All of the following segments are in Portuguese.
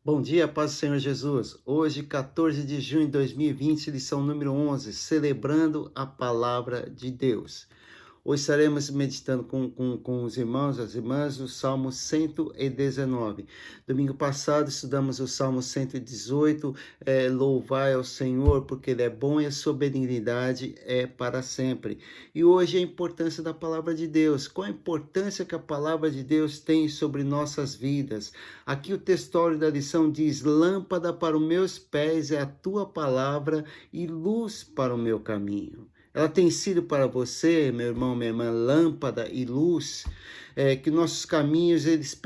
Bom dia, paz do Senhor Jesus. Hoje, 14 de junho de 2020, lição número 11, celebrando a palavra de Deus. Hoje estaremos meditando com os irmãos, as irmãs, o Salmo 119. Domingo passado estudamos o Salmo 118, louvai ao Senhor, porque Ele é bom e a sua benignidade é para sempre. E hoje a importância da palavra de Deus. Qual a importância que a palavra de Deus tem sobre nossas vidas? Aqui o textório da lição diz, lâmpada para os meus pés é a tua palavra e luz para o meu caminho. Ela tem sido para você, meu irmão, minha irmã, lâmpada e luz, que nossos caminhos eles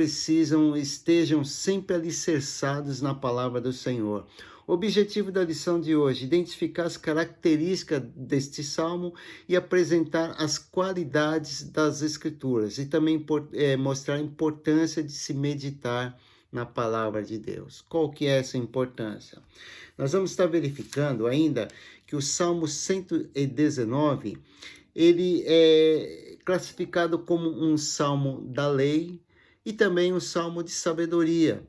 estejam sempre alicerçados na palavra do Senhor. O objetivo da lição de hoje, identificar as características deste salmo e apresentar as qualidades das escrituras e também mostrar a importância de se meditar na palavra de Deus. Qual que é essa importância? Nós vamos estar verificando ainda que o Salmo 119, ele é classificado como um salmo da lei e também um salmo de sabedoria.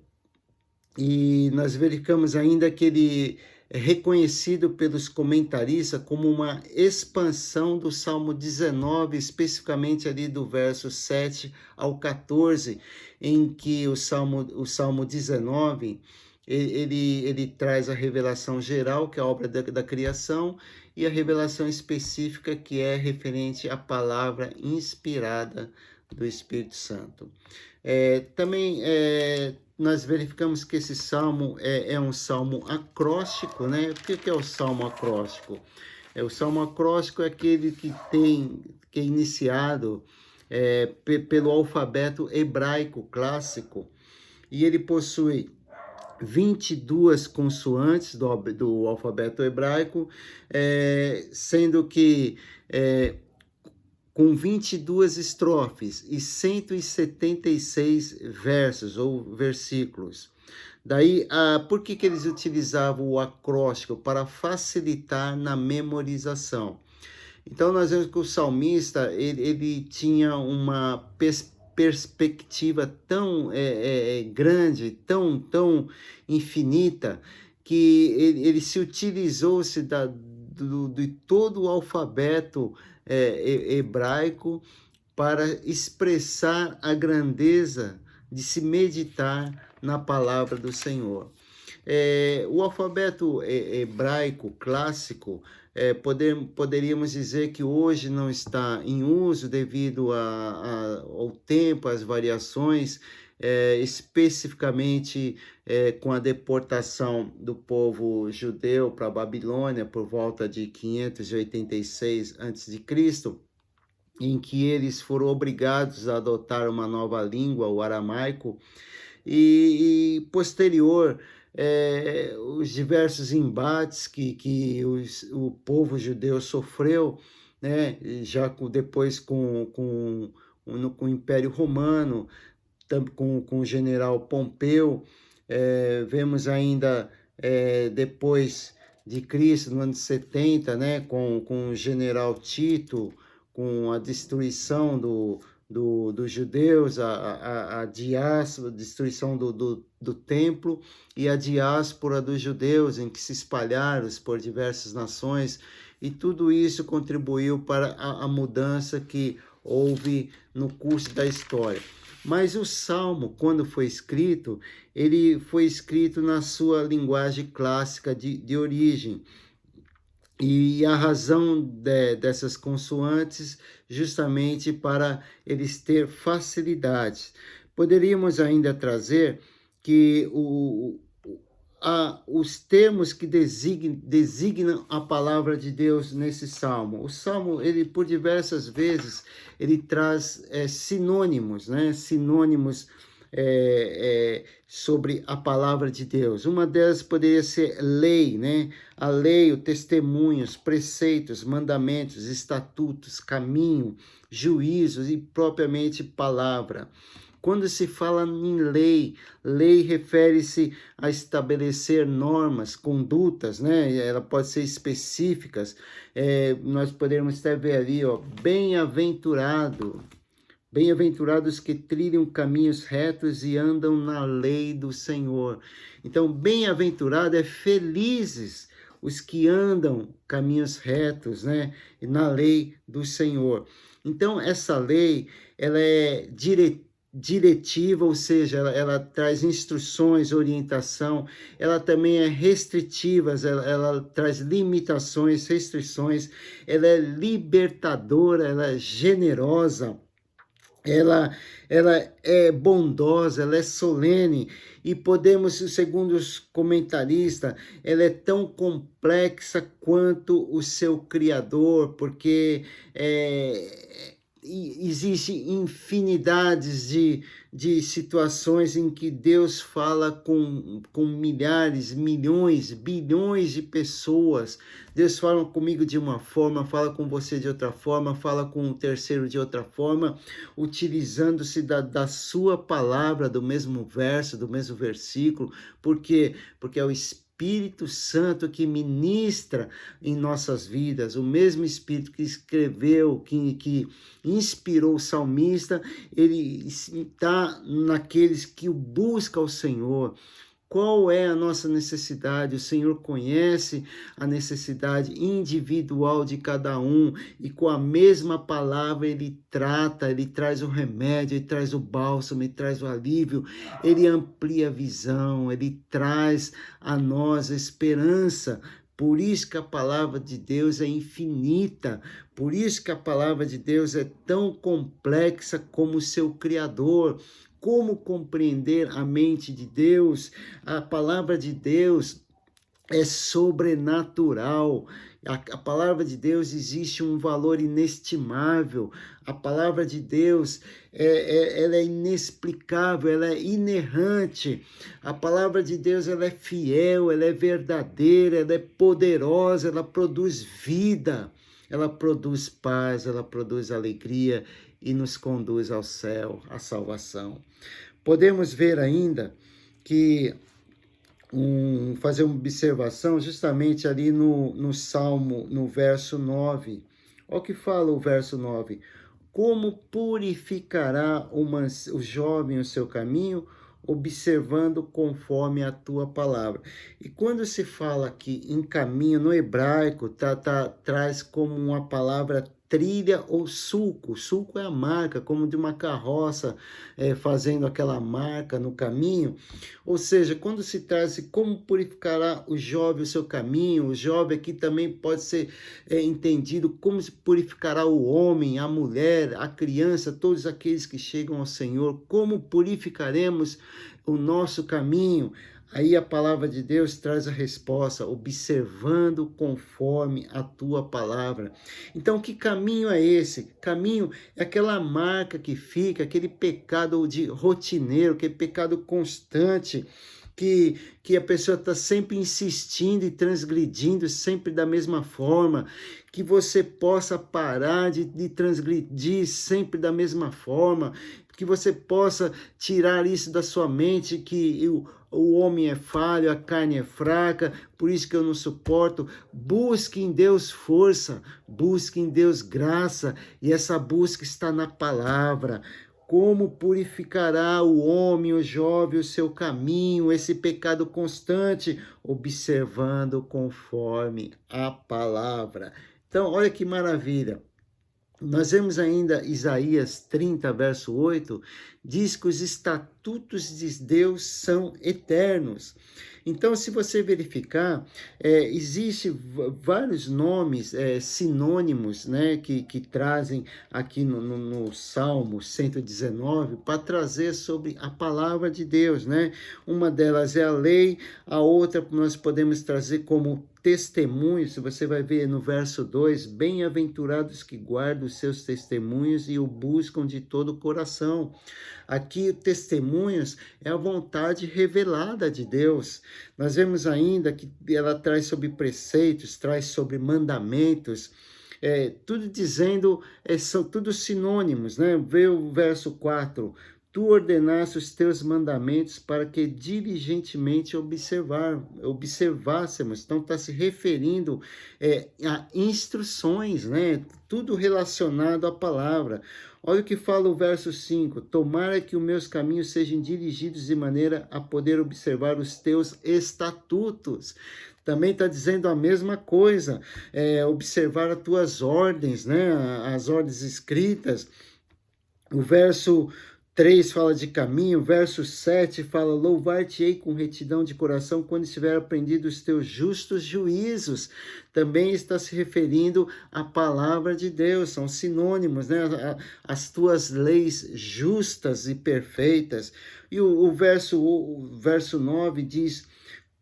E nós verificamos ainda que ele é reconhecido pelos comentaristas como uma expansão do Salmo 19, especificamente ali do verso 7 ao 14, em que o Salmo 19 ele traz a revelação geral, que é a obra da criação, e a revelação específica, que é referente à palavra inspirada do Espírito Santo. Também nós verificamos que esse salmo é um salmo acróstico, né? O que é o salmo acróstico? O salmo acróstico é aquele que é iniciado pelo alfabeto hebraico clássico, e ele possui 22 consoantes do alfabeto hebraico, sendo que com 22 estrofes e 176 versos ou versículos. Daí, por que eles utilizavam o acróstico? Para facilitar na memorização. Então, nós vemos que o salmista, ele tinha uma perspectiva tão grande, tão infinita, que ele se utilizou-se de todo o alfabeto hebraico para expressar a grandeza de se meditar na palavra do Senhor. O alfabeto hebraico clássico, poderíamos dizer que hoje não está em uso devido ao tempo, às variações, especificamente com a deportação do povo judeu para a Babilônia por volta de 586 a.C., em que eles foram obrigados a adotar uma nova língua, o aramaico, e posterior, os diversos embates que o povo judeu sofreu, né, já depois com o Império Romano, com o general Pompeu, vemos ainda depois de Cristo, no ano 70, né, com o general Tito, com a destruição dos judeus, a diáspora, a destruição do templo e a diáspora dos judeus, em que se espalharam por diversas nações, e tudo isso contribuiu para a mudança que houve no curso da história. Mas o Salmo, quando foi escrito, ele foi escrito na sua linguagem clássica de origem. E a razão dessas consoantes, justamente para eles ter facilidades. Poderíamos ainda trazer que os termos que designam a palavra de Deus nesse salmo. O salmo, ele por diversas vezes, ele traz sinônimos, né? Sinônimos sobre a palavra de Deus. Uma delas poderia ser lei, né? A lei, o testemunhos, preceitos, mandamentos, estatutos, caminho, juízos e propriamente palavra. Quando se fala em lei refere-se a estabelecer normas, condutas, né? Ela pode ser específicas. Nós podemos até ver ali, ó, bem-aventurado Bem-aventurados que trilham caminhos retos e andam na lei do Senhor. Então, bem-aventurado é felizes os que andam caminhos retos, né? Na lei do Senhor. Então, essa lei, ela é diretiva, ou seja, ela traz instruções, orientação, ela também é restritiva, ela traz limitações, restrições, ela é libertadora, ela é generosa, ela é bondosa, ela é solene, e podemos, segundo os comentaristas, ela é tão complexa quanto o seu Criador, porque existe infinidades de situações em que Deus fala com milhares, milhões, bilhões de pessoas. Deus fala comigo de uma forma, fala com você de outra forma, fala com o terceiro de outra forma, utilizando-se da sua palavra, do mesmo verso, do mesmo versículo. Por quê? Porque é o Espírito Santo que ministra em nossas vidas, o mesmo Espírito que escreveu, que inspirou o salmista, ele está naqueles que buscam o Senhor. Qual é a nossa necessidade? O Senhor conhece a necessidade individual de cada um, e com a mesma palavra ele trata, ele traz o remédio, ele traz o bálsamo, ele traz o alívio, ele amplia a visão, ele traz a nós a esperança. Por isso que a palavra de Deus é infinita, por isso que a palavra de Deus é tão complexa como o seu Criador. Como compreender a mente de Deus? A palavra de Deus é sobrenatural. A palavra de Deus existe um valor inestimável. A palavra de Deus ela é inexplicável, ela é inerrante. A palavra de Deus ela é fiel, ela é verdadeira, ela é poderosa, ela produz vida, ela produz paz, ela produz alegria e nos conduz ao céu, à salvação. Podemos ver ainda que fazer uma observação justamente ali no Salmo, no verso 9. Olha o que fala o verso 9. Como purificará o jovem o seu caminho, observando conforme a tua palavra. E quando se fala aqui em caminho, no hebraico, traz como uma palavra trilha ou sulco. Sulco é a marca, como de uma carroça fazendo aquela marca no caminho. Ou seja, quando se traz como purificará o jovem o seu caminho, o jovem aqui também pode ser entendido como se purificará o homem, a mulher, a criança, todos aqueles que chegam ao Senhor, como purificaremos o nosso caminho. Aí a palavra de Deus traz a resposta, observando conforme a tua palavra. Então, que caminho é esse? Caminho é aquela marca que fica, aquele pecado de rotineiro, aquele pecado constante, que a pessoa está sempre insistindo e transgredindo sempre da mesma forma, que você possa parar de transgredir sempre da mesma forma, que você possa tirar isso da sua mente, que o homem é falho, a carne é fraca, por isso que eu não suporto. Busque em Deus força, busque em Deus graça, e essa busca está na palavra. Como purificará o homem, o jovem, o seu caminho, esse pecado constante, observando conforme a palavra. Então, olha que maravilha. Nós vemos ainda Isaías 30, verso 8, diz que os estatutos de Deus são eternos. Então, se você verificar, existem vários nomes sinônimos, né, que trazem aqui no Salmo 119 para trazer sobre a palavra de Deus, né? Uma delas é a lei, a outra nós podemos trazer como testemunhos. Se você vai ver no verso 2, bem-aventurados que guardam os seus testemunhos e o buscam de todo o coração. Aqui, testemunhos é a vontade revelada de Deus. Nós vemos ainda que ela traz sobre preceitos, traz sobre mandamentos, tudo dizendo, são tudo sinônimos, né? Vê o verso 4, tu ordenaste os teus mandamentos para que diligentemente observássemos. Então, está se referindo a instruções, né? Tudo relacionado à palavra. Olha o que fala o verso 5. Tomara que os meus caminhos sejam dirigidos de maneira a poder observar os teus estatutos. Também está dizendo a mesma coisa, observar as tuas ordens, né? As ordens escritas. O verso 3 fala de caminho, o verso 7 fala, louvar-te-ei com retidão de coração quando estiver aprendido os teus justos juízos. Também está se referindo à palavra de Deus, são sinônimos, né? As tuas leis justas e perfeitas. E o verso 9 diz,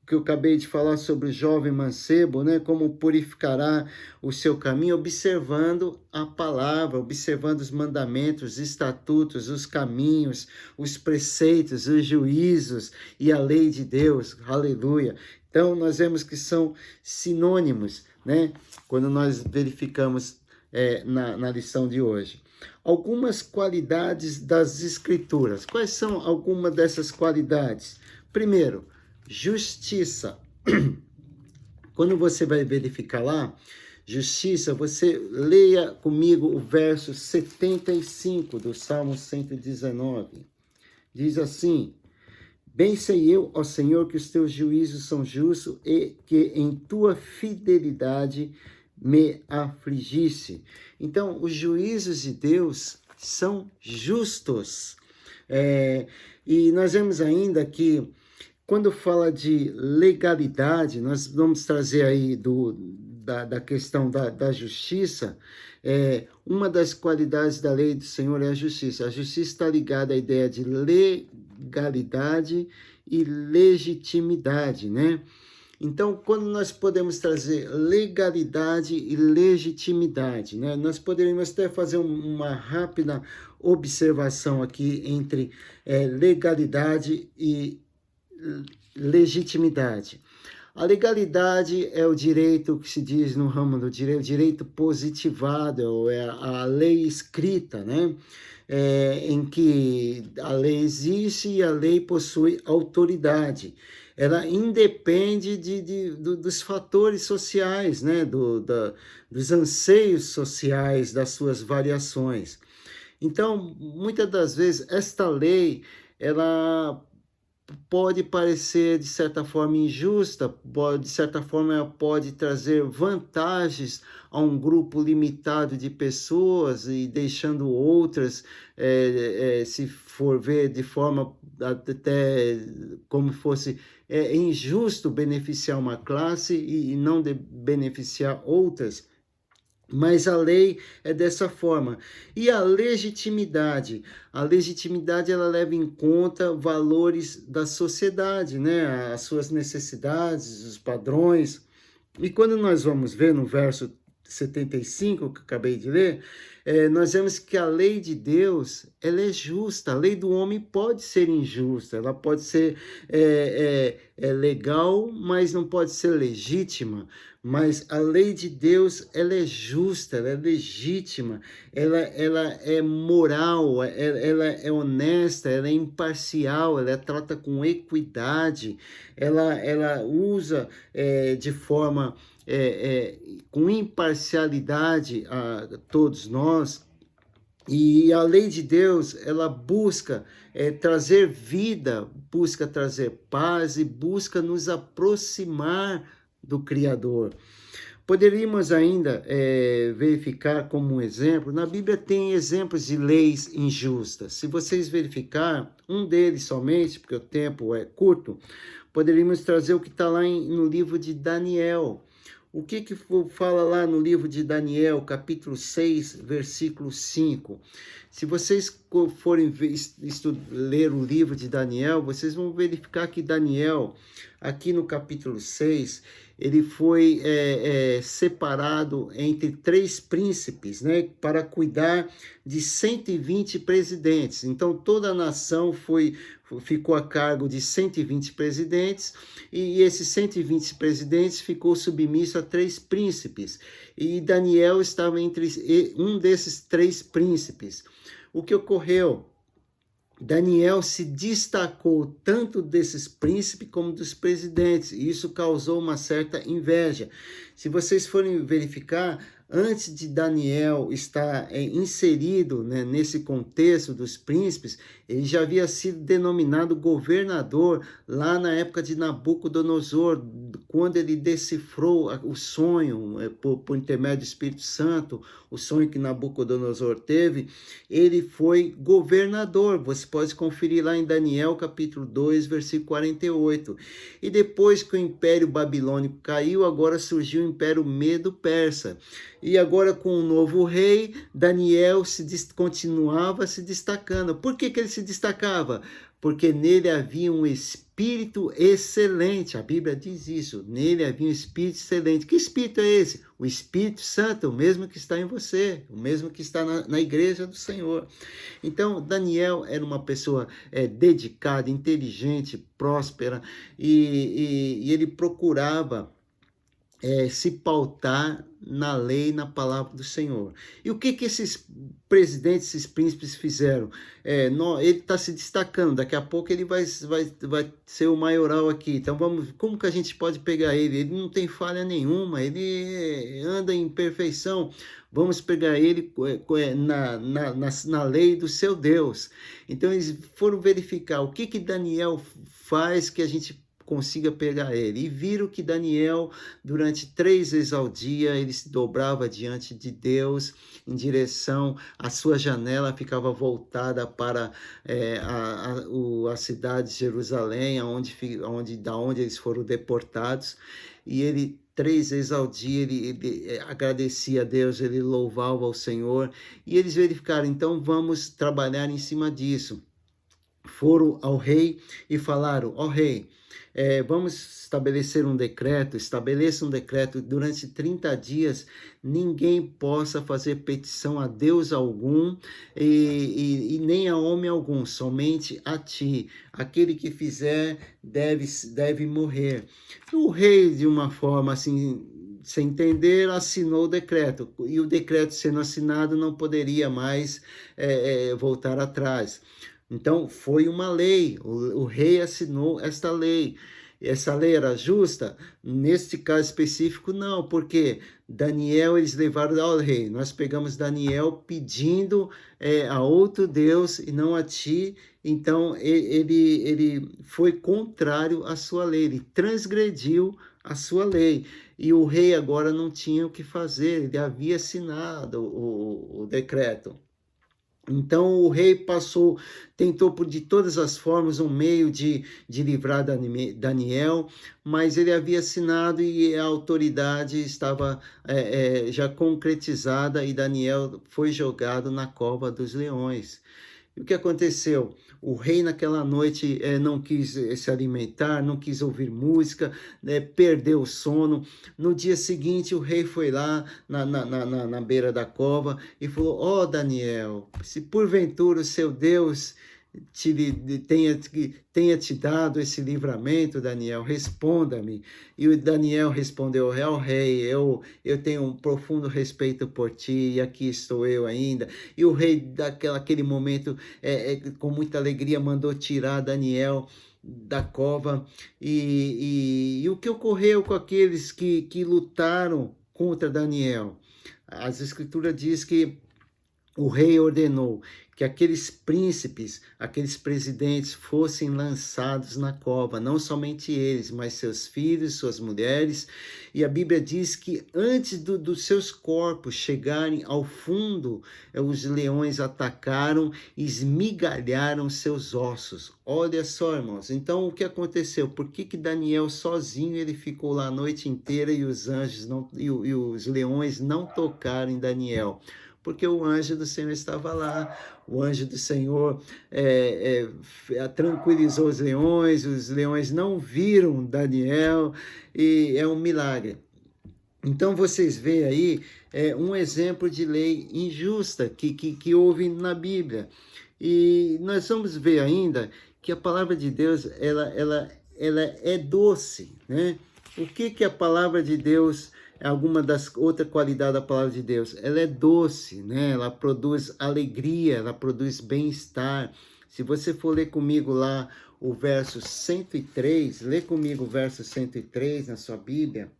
que eu acabei de falar sobre o jovem mancebo, né? Como purificará o seu caminho, observando a palavra, observando os mandamentos, os estatutos, os caminhos, os preceitos, os juízos e a lei de Deus. Aleluia! Então, nós vemos que são sinônimos, né? Quando nós verificamos na lição de hoje. Algumas qualidades das Escrituras. Quais são algumas dessas qualidades? Primeiro, justiça. Quando você vai verificar lá, justiça, você leia comigo o verso 75 do Salmo 119. Diz assim, bem sei eu, ó Senhor, que os teus juízos são justos e que em tua fidelidade me afligisse. Então, os juízos de Deus são justos. E nós vemos ainda que quando fala de legalidade, nós vamos trazer aí da questão da justiça, uma das qualidades da lei do Senhor é a justiça. A justiça está ligada à ideia de legalidade e legitimidade, né? Então, quando nós podemos trazer legalidade e legitimidade, né? Nós poderíamos até fazer uma rápida observação aqui entre legalidade e legitimidade. A legalidade é o direito que se diz no ramo do direito, o direito positivado, é a lei escrita, né? Em que a lei existe e a lei possui autoridade. Ela independe dos fatores sociais, né? Dos anseios sociais, das suas variações. Então, muitas das vezes, esta lei, ela pode parecer, de certa forma, injusta, de certa forma, ela pode trazer vantagens a um grupo limitado de pessoas e deixando outras, se for ver de forma até como fosse injusto beneficiar uma classe e não beneficiar outras. Mas a lei é dessa forma. E a legitimidade? A legitimidade, ela leva em conta valores da sociedade, né? As suas necessidades, os padrões. E quando nós vamos ver no verso 75, que eu acabei de ler, nós vemos que a lei de Deus, ela é justa. A lei do homem pode ser injusta, ela pode ser legal, mas não pode ser legítima. Mas a lei de Deus, ela é justa, ela é legítima, ela é moral, ela é honesta, ela é imparcial, ela trata com equidade, ela usa de forma com imparcialidade a todos nós. E a lei de Deus, ela busca trazer vida, busca trazer paz e busca nos aproximar do Criador. Poderíamos ainda verificar como um exemplo, na Bíblia tem exemplos de leis injustas. Se vocês verificar, um deles somente, porque o tempo é curto, poderíamos trazer o que está lá no livro de Daniel. O que fala lá no livro de Daniel, capítulo 6, versículo 5? Se vocês forem ler o livro de Daniel, vocês vão verificar que Daniel, aqui no capítulo 6, ele foi separado entre 3 príncipes, né, para cuidar de 120 presidentes. Então, toda a nação ficou a cargo de 120 presidentes, e esses 120 presidentes ficou submisso a 3 príncipes. E Daniel estava entre um desses 3 príncipes. O que ocorreu? Daniel se destacou tanto desses príncipes como dos presidentes, e isso causou uma certa inveja. Se vocês forem verificar, antes de Daniel estar inserido, né, nesse contexto dos príncipes, ele já havia sido denominado governador lá na época de Nabucodonosor, quando ele decifrou o sonho por intermédio do Espírito Santo, o sonho que Nabucodonosor teve, ele foi governador. Você pode conferir lá em Daniel capítulo 2, versículo 48. E depois que o Império Babilônico caiu, agora surgiu o Império Medo-Persa. E agora com o novo rei, Daniel continuava se destacando. Por que ele se destacava? Porque nele havia um espírito excelente. A Bíblia diz isso. Nele havia um espírito excelente. Que espírito é esse? O Espírito Santo, o mesmo que está em você, o mesmo que está na igreja do Senhor. Então, Daniel era uma pessoa dedicada, inteligente, próspera, e ele procurava se pautar na lei, na palavra do Senhor. E o que esses presidentes, esses príncipes fizeram? Ele está se destacando, daqui a pouco ele vai ser o maioral aqui. Então, como que a gente pode pegar ele? Ele não tem falha nenhuma, ele anda em perfeição. Vamos pegar ele na lei do seu Deus. Então, eles foram verificar o que Daniel faz que a gente consiga pegar ele. E viram que Daniel, durante 3 vezes ao dia, ele se dobrava diante de Deus, em direção, a sua janela ficava voltada para a cidade de Jerusalém, da onde eles foram deportados, e ele 3 vezes ao dia, ele agradecia a Deus, ele louvava ao Senhor, e eles verificaram, então vamos trabalhar em cima disso. Foram ao rei e falaram, ó rei, vamos estabeleça um decreto durante 30 dias, ninguém possa fazer petição a Deus algum e nem a homem algum, somente a ti. Aquele que fizer deve morrer. O rei, de uma forma assim, sem entender, assinou o decreto, e o decreto sendo assinado não poderia mais voltar atrás. Então, foi uma lei, o rei assinou esta lei. Essa lei era justa? Neste caso específico, não, porque Daniel, eles levaram ao rei. Nós pegamos Daniel pedindo a outro Deus e não a ti. Então, ele foi contrário à sua lei, ele transgrediu a sua lei. E o rei agora não tinha o que fazer, ele havia assinado o decreto. Então o rei tentou de todas as formas um meio de livrar Daniel, mas ele havia assinado e a autoridade estava já concretizada, e Daniel foi jogado na cova dos leões. E o que aconteceu? O rei naquela noite não quis se alimentar, não quis ouvir música, perdeu o sono. No dia seguinte, o rei foi lá na beira da cova e falou, ó Daniel, se porventura o seu Deus tenha te dado esse livramento, Daniel, responda-me. E o Daniel respondeu, rei, eu tenho um profundo respeito por ti, e aqui estou eu ainda. E o rei, daquele momento, com muita alegria, mandou tirar Daniel da cova. E o que ocorreu com aqueles que lutaram contra Daniel? As escrituras diz que o rei ordenou que aqueles príncipes, aqueles presidentes fossem lançados na cova, não somente eles, mas seus filhos, suas mulheres. E a Bíblia diz que antes dos seus corpos chegarem ao fundo, os leões atacaram e esmigalharam seus ossos. Olha só, irmãos, então o que aconteceu? Por que Daniel sozinho ele ficou lá a noite inteira e os anjos e os leões não tocaram em Daniel? Porque o anjo do Senhor estava lá, o anjo do Senhor tranquilizou os leões não viram Daniel, e é um milagre. Então vocês veem aí um exemplo de lei injusta que houve na Bíblia. E nós vamos ver ainda que a palavra de Deus ela é doce, né? O que a palavra de Deus, alguma das outras qualidades da palavra de Deus? Ela é doce, né? Ela produz alegria, ela produz bem-estar. Se você for ler comigo lá o verso 103, lê comigo o verso 103 na sua Bíblia.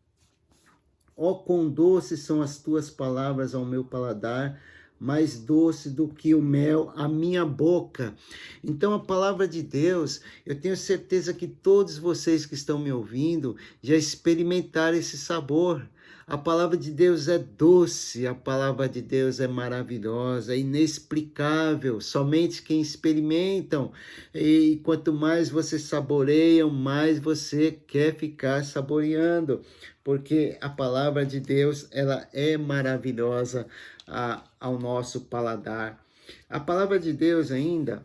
Ó, quão doces são as tuas palavras ao meu paladar, mais doce do que o mel à minha boca. Então, a palavra de Deus, eu tenho certeza que todos vocês que estão me ouvindo já experimentaram esse sabor. A palavra de Deus é doce, a palavra de Deus é maravilhosa, é inexplicável. Somente quem experimentam. E quanto mais você saboreia, mais você quer ficar saboreando, porque a palavra de Deus, ela é maravilhosa ao nosso paladar. A palavra de Deus ainda,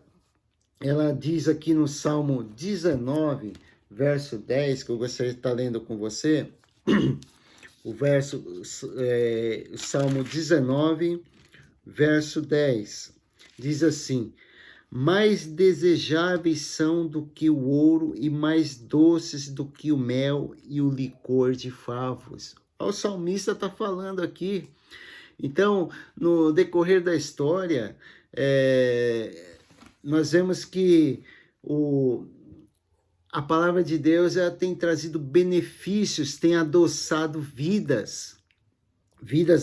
ela diz aqui no Salmo 19, verso 10, que eu gostaria de estar lendo com você, o Salmo 19, verso 10, diz assim: mais desejáveis são do que o ouro e mais doces do que o mel e o licor de favos. O salmista está falando aqui. Então, no decorrer da história, nós vemos que a palavra de Deus, ela tem trazido benefícios, tem adoçado vidas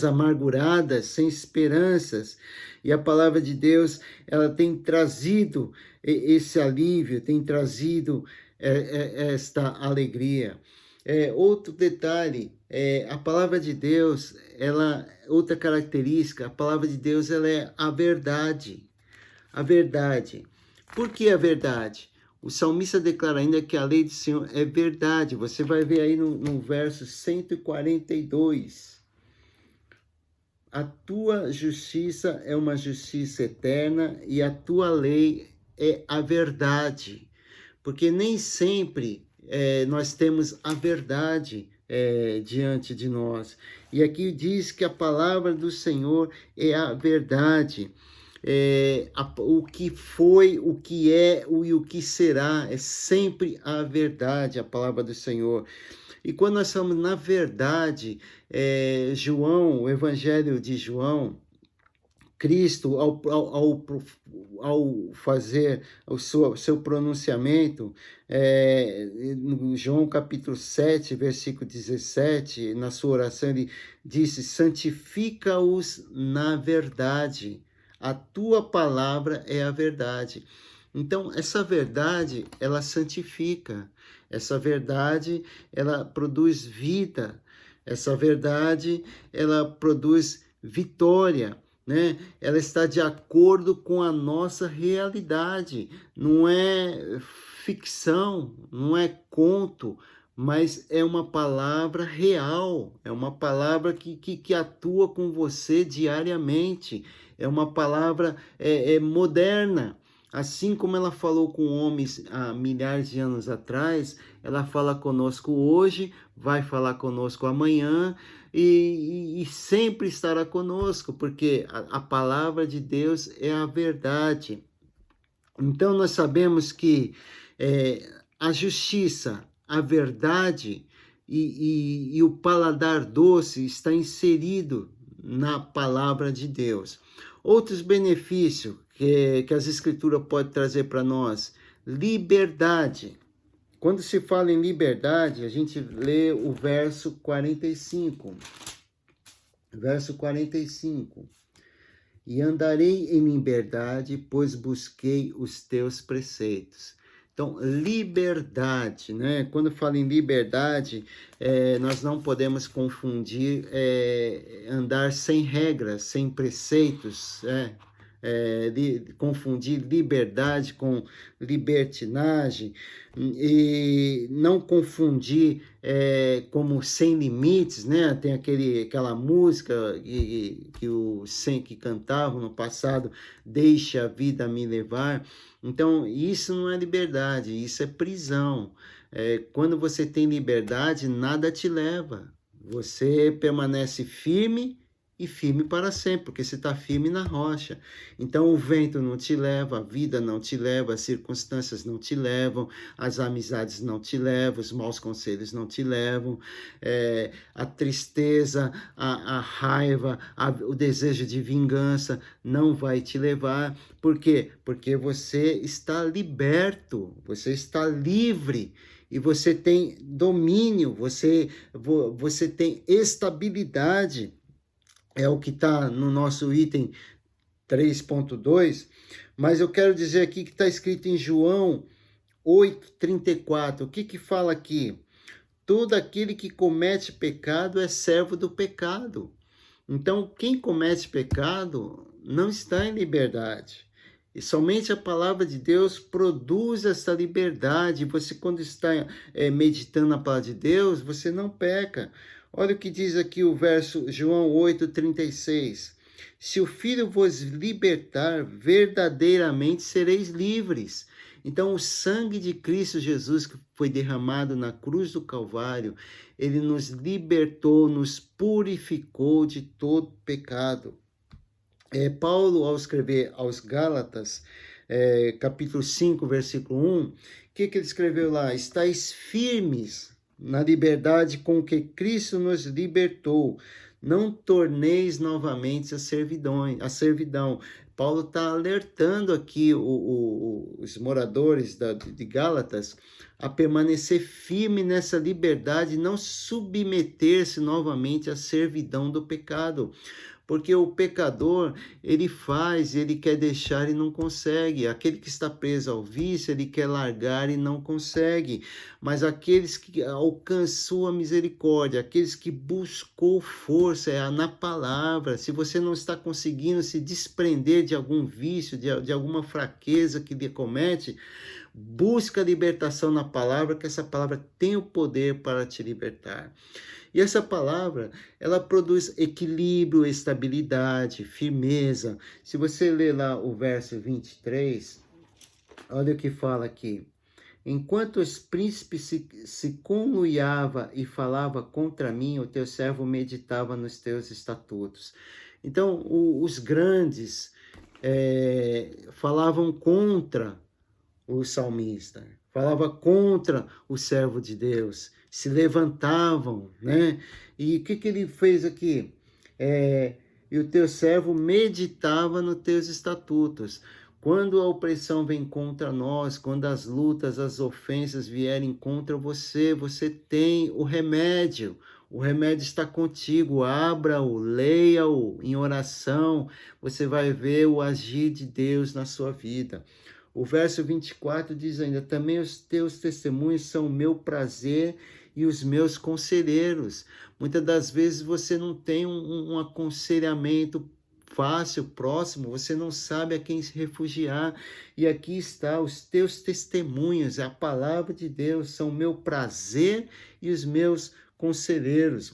amarguradas, sem esperanças, e a palavra de Deus, ela tem trazido esse alívio, tem trazido esta alegria. Outro detalhe, a palavra de Deus, outra característica, a palavra de Deus, ela é a verdade. A verdade. Por que a verdade? O salmista declara ainda que a lei do Senhor é verdade. Você vai ver aí no verso 142. A tua justiça é uma justiça eterna e a tua lei é a verdade. Porque nem sempre nós temos a verdade diante de nós. E aqui diz que a palavra do Senhor é a verdade. O que foi, o que é e o que será, é sempre a verdade, a palavra do Senhor. E quando nós estamos na verdade, João, o Evangelho de João, Cristo, ao fazer o seu pronunciamento, no João capítulo 7, versículo 17, na sua oração, ele disse: santifica-os na verdade, a tua palavra é a verdade. Então, essa verdade, ela santifica, essa verdade, ela produz vida, essa verdade, ela produz vitória, né? Ela está de acordo com a nossa realidade, não é ficção, não é conto, mas é uma palavra real, é uma palavra que atua com você diariamente, é uma palavra moderna. Assim como ela falou com homens há milhares de anos atrás, ela fala conosco hoje, vai falar conosco amanhã e sempre estará conosco, porque a palavra de Deus é a verdade. Então nós sabemos que a justiça, a verdade e o paladar doce está inserido na palavra de Deus. Outros benefícios que as escrituras podem trazer para nós: liberdade. Quando se fala em liberdade, a gente lê o verso 45. Verso 45. E andarei em liberdade, pois busquei os teus preceitos. Então, liberdade, né? Quando falo em liberdade, nós não podemos confundir andar sem regras, sem preceitos, confundir liberdade com libertinagem, e não confundir como sem limites, né? Tem aquela música que cantavam no passado, deixa a vida me levar. Então, isso não é liberdade, isso é prisão. Quando você tem liberdade, nada te leva. Você permanece firme e firme para sempre, porque você está firme na rocha. Então o vento não te leva, a vida não te leva, as circunstâncias não te levam, as amizades não te levam, os maus conselhos não te levam, a tristeza, a raiva, o desejo de vingança não vai te levar. Por quê? Porque você está liberto, você está livre. E você tem domínio, você tem estabilidade. É o que está no nosso item 3.2, mas eu quero dizer aqui que está escrito em João 8,34. O que fala aqui? Todo aquele que comete pecado é servo do pecado. Então, quem comete pecado não está em liberdade. E somente a palavra de Deus produz essa liberdade. Você, quando está meditando na palavra de Deus, você não peca. Olha o que diz aqui o verso João 8,36. Se o Filho vos libertar, verdadeiramente sereis livres. Então, o sangue de Cristo Jesus, que foi derramado na cruz do Calvário, ele nos libertou, nos purificou de todo pecado. Paulo, ao escrever aos Gálatas, capítulo 5, versículo 1, o que ele escreveu lá? Estais firmes na liberdade com que Cristo nos libertou. Não torneis novamente a servidão. Paulo está alertando aqui os moradores de Gálatas a permanecer firme nessa liberdade, não submeter-se novamente à servidão do pecado. Porque o pecador, ele quer deixar e não consegue. Aquele que está preso ao vício, ele quer largar e não consegue. Mas aqueles que alcançou a misericórdia, aqueles que buscou força na palavra, se você não está conseguindo se desprender de algum vício, de alguma fraqueza que lhe comete, busca a libertação na palavra, que essa palavra tem o poder para te libertar. E essa palavra, ela produz equilíbrio, estabilidade, firmeza. Se você ler lá o verso 23, olha o que fala aqui. Enquanto os príncipes se conluiava e falava contra mim, o teu servo meditava nos teus estatutos. Então, os grandes falavam contra o salmista, falava contra o servo de Deus, se levantavam, né? E o que ele fez aqui? E o teu servo meditava nos teus estatutos. Quando a opressão vem contra nós, quando as lutas, as ofensas vierem contra você, você tem o remédio. O remédio está contigo, abra-o, leia-o em oração, você vai ver o agir de Deus na sua vida. O verso 24 diz ainda, também os teus testemunhos são o meu prazer e os meus conselheiros. Muitas das vezes você não tem um aconselhamento fácil, próximo, você não sabe a quem se refugiar. E aqui está, os teus testemunhos, a palavra de Deus, são o meu prazer e os meus conselheiros.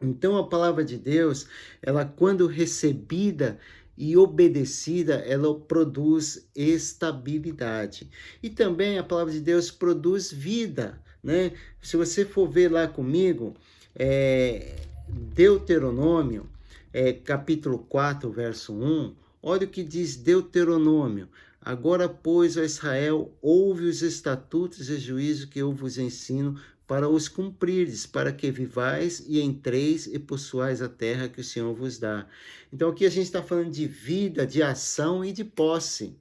Então a palavra de Deus, ela quando recebida e obedecida, ela produz estabilidade. E também a palavra de Deus produz vida, né? Se você for ver lá comigo, Deuteronômio, capítulo 4, verso 1, olha o que diz Deuteronômio. Agora, pois, ó Israel, ouve os estatutos e juízos que eu vos ensino, para os cumprires, para que vivais e entreis e possuais a terra que o Senhor vos dá. Então aqui a gente está falando de vida, de ação e de posse.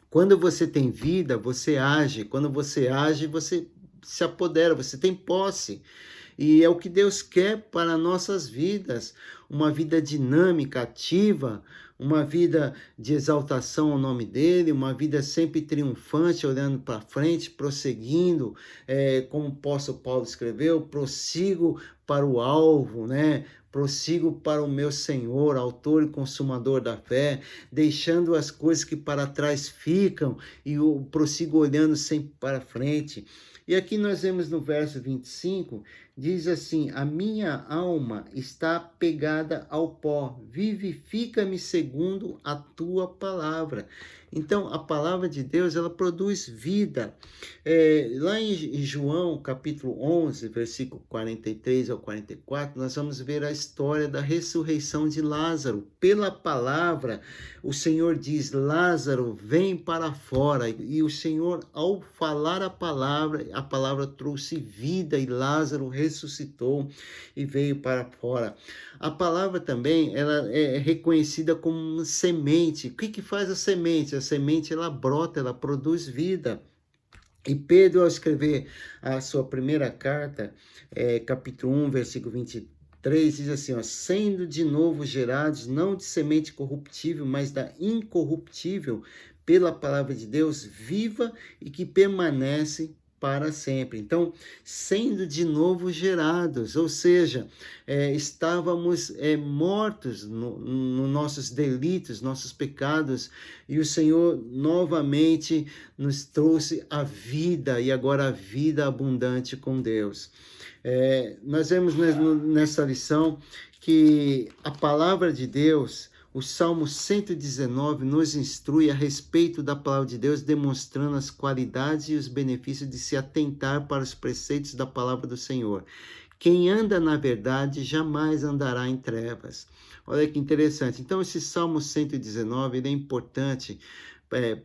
Quando você tem vida, você age. Quando você age, você se apodera, você tem posse. E é o que Deus quer para nossas vidas, uma vida dinâmica, ativa, uma vida de exaltação ao nome dele, uma vida sempre triunfante, olhando para frente, prosseguindo, como o apóstolo Paulo escreveu, prossigo para o alvo, né? Prossigo para o meu Senhor, autor e consumador da fé, deixando as coisas que para trás ficam e prossigo olhando sempre para frente. E aqui nós vemos no verso 25, diz assim: a minha alma está pegada ao pó, vivifica-me segundo a tua palavra. Então, a palavra de Deus, ela produz vida. Lá em João, capítulo 11, versículo 43 ao 44, nós vamos ver a história da ressurreição de Lázaro. Pela palavra, o Senhor diz: Lázaro, vem para fora. E o Senhor, ao falar a palavra trouxe vida e Lázaro ressuscitou e veio para fora. A palavra também, ela é reconhecida como uma semente. O que faz a semente? A semente, ela brota, ela produz vida. E Pedro, ao escrever a sua primeira carta, capítulo 1, versículo 23, diz assim, ó, sendo de novo gerados, não de semente corruptível, mas da incorruptível, pela palavra de Deus viva e que permanece para sempre. Então, sendo de novo gerados, ou seja, estávamos mortos nos nossos delitos, nossos pecados, e o Senhor novamente nos trouxe a vida, e agora a vida abundante com Deus. Nós vemos nessa lição que a palavra de Deus, o Salmo 119 nos instrui a respeito da palavra de Deus, demonstrando as qualidades e os benefícios de se atentar para os preceitos da palavra do Senhor. Quem anda na verdade jamais andará em trevas. Olha que interessante. Então, esse Salmo 119 ele é importante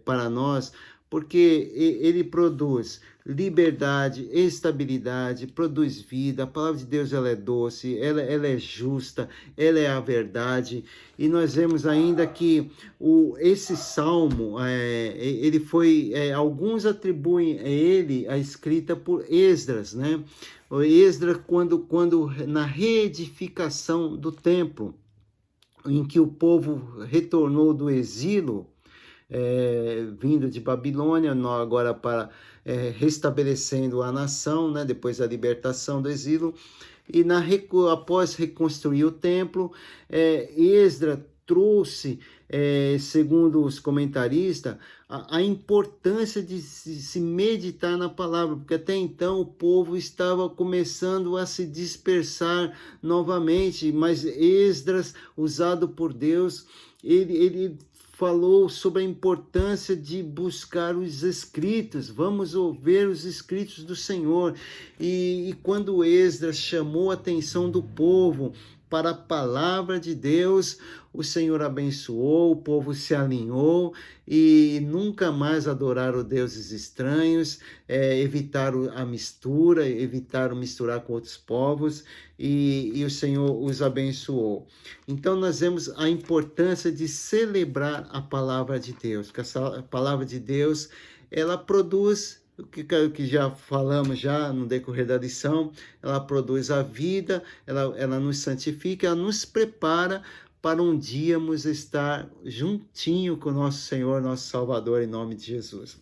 para nós, porque ele produz liberdade, estabilidade, produz vida. A palavra de Deus ela é doce, ela é justa, ela é a verdade. E nós vemos ainda que esse salmo, ele foi, alguns atribuem a ele a escrita por Esdras, né? O Esdras, quando na reedificação do templo, em que o povo retornou do exílio, vindo de Babilônia, agora para restabelecendo a nação, né, depois da libertação do exílio, e após reconstruir o templo, Esdras trouxe, segundo os comentaristas, a importância de se meditar na palavra, porque até então o povo estava começando a se dispersar novamente, mas Esdras, usado por Deus, ele falou sobre a importância de buscar os escritos, vamos ouvir os escritos do Senhor. E quando Esdras chamou a atenção do povo para a palavra de Deus, o Senhor abençoou, o povo se alinhou e nunca mais adoraram deuses estranhos, evitaram a mistura, evitaram misturar com outros povos e o Senhor os abençoou. Então nós vemos a importância de celebrar a palavra de Deus, porque a palavra de Deus, ela produz o que já falamos já no decorrer da lição, ela produz a vida, ela nos santifica, ela nos prepara para um dia estar juntinho com o nosso Senhor, nosso Salvador, em nome de Jesus.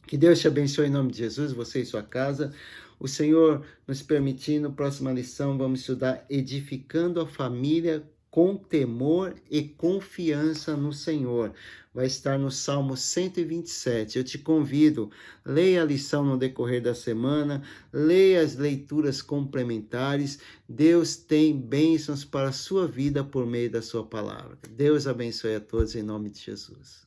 Que Deus te abençoe em nome de Jesus, você e sua casa. O Senhor nos permitindo, próxima lição, vamos estudar edificando a família com temor e confiança no Senhor. Vai estar no Salmo 127. Eu te convido, leia a lição no decorrer da semana, leia as leituras complementares. Deus tem bênçãos para a sua vida por meio da sua palavra. Deus abençoe a todos em nome de Jesus.